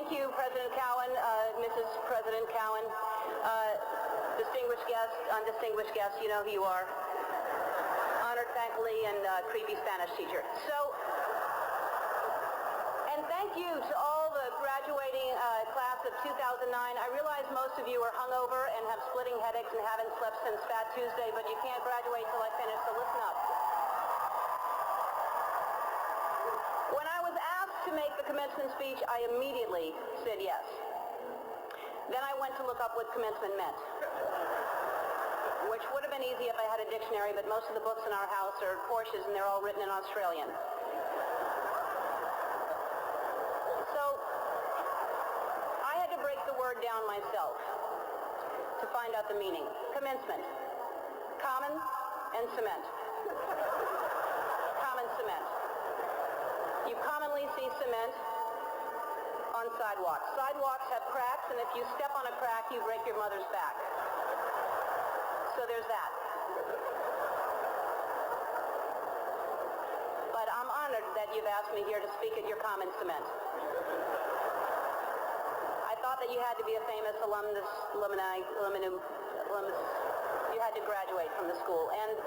Thank you, President Cowan, Mrs. President Cowan, distinguished guests, undistinguished guests, you know who you are. Honored faculty and creepy Spanish teacher. And thank you to all the graduating class of 2009. I realize most of you are hungover and have splitting headaches and haven't slept since Fat Tuesday, but you can't graduate till I finish, so listen up. When I was asked to make the commencement speech, I immediately said yes. Then I went to look up what commencement meant, which would have been easy if I had a dictionary, but most of the books in our house are Porsches and they're all written in Australian. So I had to break the word down myself to find out the meaning. Commencement. Common and cement. Common cement. You commonly see cement on sidewalks. Sidewalks have cracks, and if you step on a crack, you break your mother's back. So there's that. But I'm honored that you've asked me here to speak at your common cement. I thought that you had to be a famous alumnus, you had to graduate from the school. And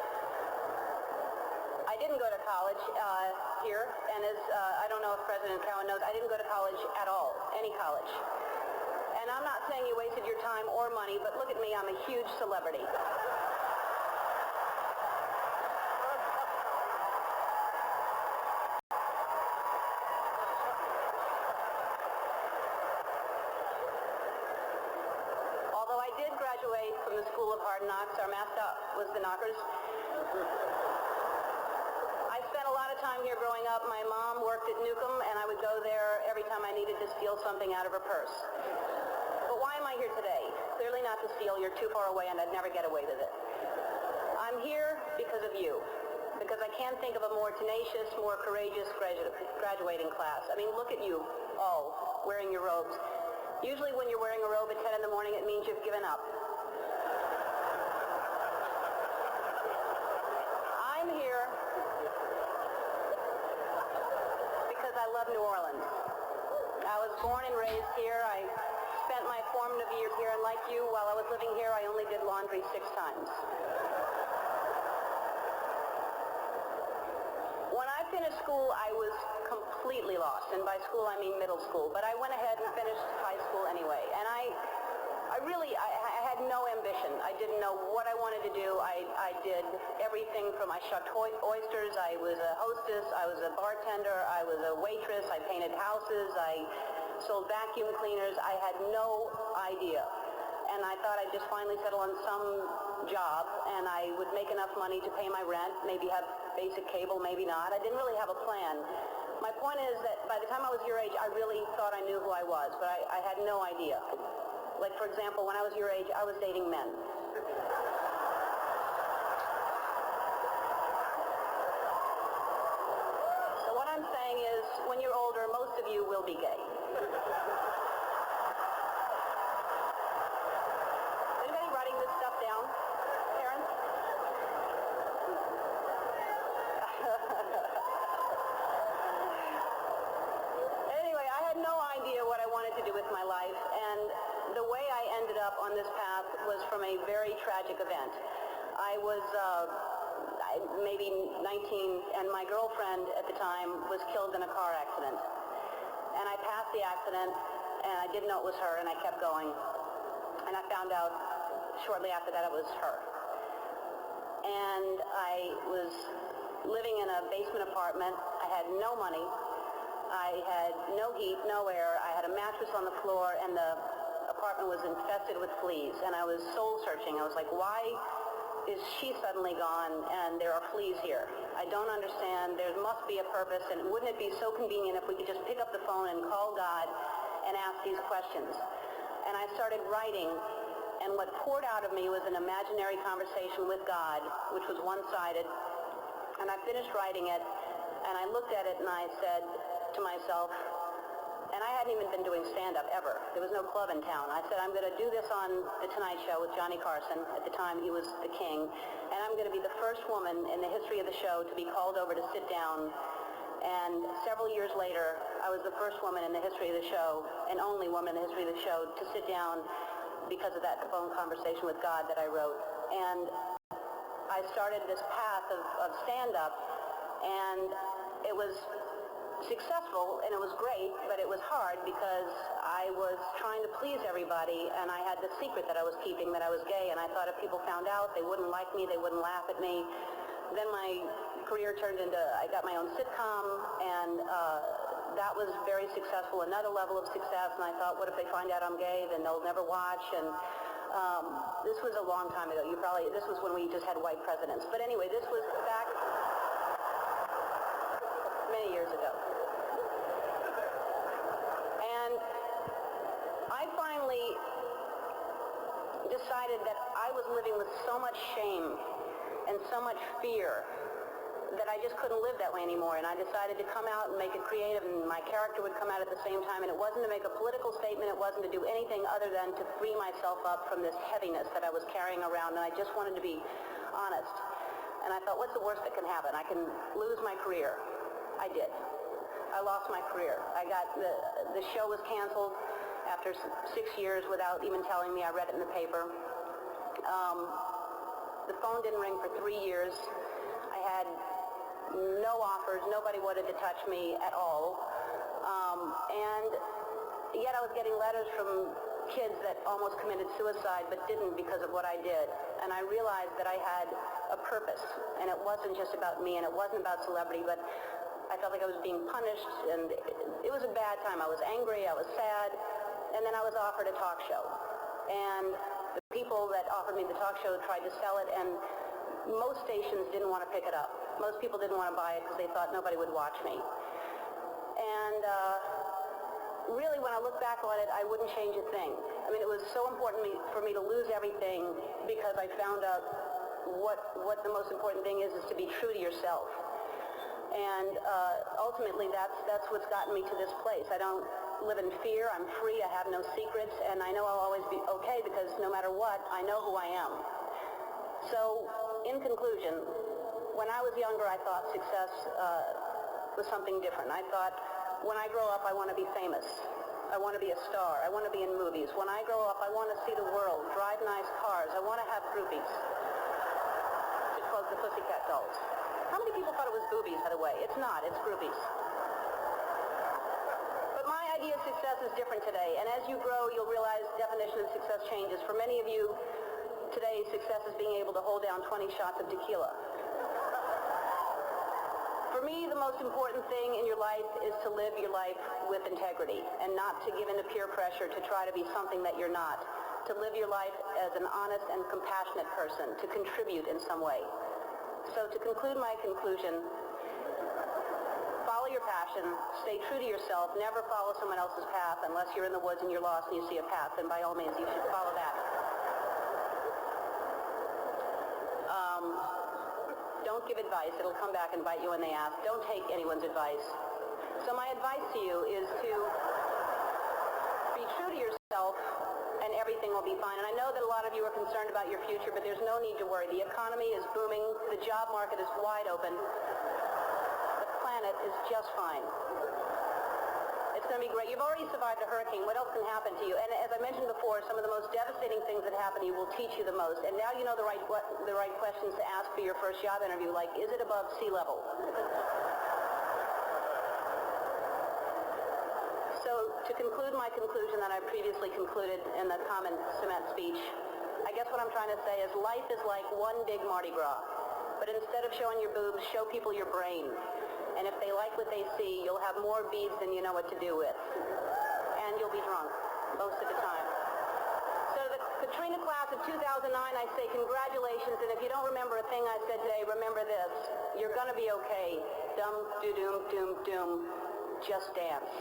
I didn't go to college here, and as I don't know if President Cowan knows, I didn't go to college at all, any college. And I'm not saying you wasted your time or money, but look at me, I'm a huge celebrity. Although I did graduate from the School of Hard Knocks, our mascot was the Knockers. I spent a lot of time here growing up. My mom worked at Newcomb, and I would go there every time I needed to steal something out of her purse. But why am I here today? Clearly not to steal. You're too far away, and I'd never get away with it. I'm here because of you, because I can't think of a more tenacious, more courageous graduating class. I mean, look at you all wearing your robes. Usually when you're wearing a robe at 10 in the morning, it means you've given up. I'm here because I love New Orleans. I was born and raised here. I spent my formative years here, and like you, while I was living here, I only did laundry 6 times. When I finished school, I was completely lost, and by school I mean middle school, but I went ahead and finished high school anyway, and I had no ambition. I didn't know what I wanted to do. I did everything from I shucked oysters, I was a hostess, I was a bartender, I was a waitress, I painted houses, I sold vacuum cleaners. I had no idea, and I thought I'd just finally settle on some job, and I would make enough money to pay my rent, maybe have basic cable, maybe not. I didn't really have a plan. My point is that by the time I was your age, I really thought I knew who I was, but I had no idea. Like, for example, when I was your age, I was dating men. So what I'm saying is, when you're older, most of you will be gay. Anybody writing this stuff down? Parents? Anyway, I had no idea what I wanted to do with my life, and the way I ended up on this path was from a very tragic event. I was maybe 19, and my girlfriend at the time was killed in a car accident. And I passed the accident, and I didn't know it was her, and I kept going. And I found out shortly after that it was her. And I was living in a basement apartment. I had no money. I had no heat, no air. I had a mattress on the floor, and the apartment was infested with fleas. And I was soul searching. I was like, why is she suddenly gone and there are fleas here? I don't understand. There must be a purpose, and wouldn't it be so convenient if we could just pick up the phone and call God and ask these questions? And I started writing, and what poured out of me was an imaginary conversation with God, which was one-sided. And I finished writing it, and I looked at it, and I said to myself, and I hadn't even been doing stand-up ever. There was no club in town. I said, I'm going to do this on The Tonight Show with Johnny Carson. At the time, he was the king. And I'm going to be the first woman in the history of the show to be called over to sit down And several years later, I was the first woman in the history of the show, and only woman in the history of the show, to sit down because of that phone conversation with God that I wrote. And I started this path of stand-up, and it was successful, and it was great, but it was hard because I was trying to please everybody, and I had the secret that I was keeping, that I was gay, and I thought if people found out, they wouldn't like me, they wouldn't laugh at me. Then my career turned into, I got my own sitcom, and that was very successful, another level of success, and I thought, what if they find out I'm gay, then they'll never watch, and this was a long time ago. This was when we just had white presidents. But anyway, this was back many years ago. And I finally decided that I was living with so much shame and so much fear that I just couldn't live that way anymore, and I decided to come out and make it creative, and my character would come out at the same time, and it wasn't to make a political statement, it wasn't to do anything other than to free myself up from this heaviness that I was carrying around, and I just wanted to be honest. And I thought, what's the worst that can happen? I can lose my career. I did. I lost my career. The show was canceled after 6 years without even telling me. I read it in the paper. The phone didn't ring for 3 years. I had no offers. Nobody wanted to touch me at all. And yet I was getting letters from kids that almost committed suicide but didn't because of what I did. And I realized that I had a purpose, and it wasn't just about me, and it wasn't about celebrity, but I felt like I was being punished, and it was a bad time. I was angry, I was sad, and then I was offered a talk show. And the people that offered me the talk show tried to sell it, and most stations didn't want to pick it up. Most people didn't want to buy it because they thought nobody would watch me. And really, when I look back on it, I wouldn't change a thing. I mean, it was so important for me to lose everything because I found out what the most important thing is to be true to yourself. And ultimately, that's what's gotten me to this place. I don't live in fear. I'm free. I have no secrets. And I know I'll always be okay because no matter what, I know who I am. So, in conclusion, when I was younger, I thought success was something different. I thought, when I grow up, I want to be famous. I want to be a star. I want to be in movies. When I grow up, I want to see the world, drive nice cars. I want to have groupies. To quote the Pussycat Dolls. How many people thought it was boobies, by the way? It's not. It's groupies. But my idea of success is different today. And as you grow, you'll realize the definition of success changes. For many of you, today, success is being able to hold down 20 shots of tequila. For me, the most important thing in your life is to live your life with integrity and not to give in to peer pressure to try to be something that you're not. To live your life as an honest and compassionate person, to contribute in some way. So to conclude my conclusion, follow your passion, stay true to yourself, never follow someone else's path unless you're in the woods and you're lost and you see a path, then by all means you should follow that. Don't give advice. It'll come back and bite you when they ask. Don't take anyone's advice. So my advice to you is to be true to yourself and everything will be fine. And I know that a lot of you are concerned about your future, but there's no need to worry. The economy is booming. The job market is wide open. The planet is just fine. It's going to be great. You've already survived a hurricane. What else can happen to you? And as I mentioned before, some of the most devastating things that happen to you will teach you the most. And now you know the right questions to ask for your first job interview, like, is it above sea level? So to conclude my conclusion that I previously concluded in the common cement speech, I guess what I'm trying to say is life is like one big Mardi Gras. But instead of showing your boobs, show people your brain. And if they like what they see, you'll have more beads than you know what to do with. And you'll be drunk most of the time. So the Katrina class of 2009, I say congratulations, and if you don't remember a thing I said today, remember this. You're going to be okay. Dum, doo-doom, doom, doom. Just dance.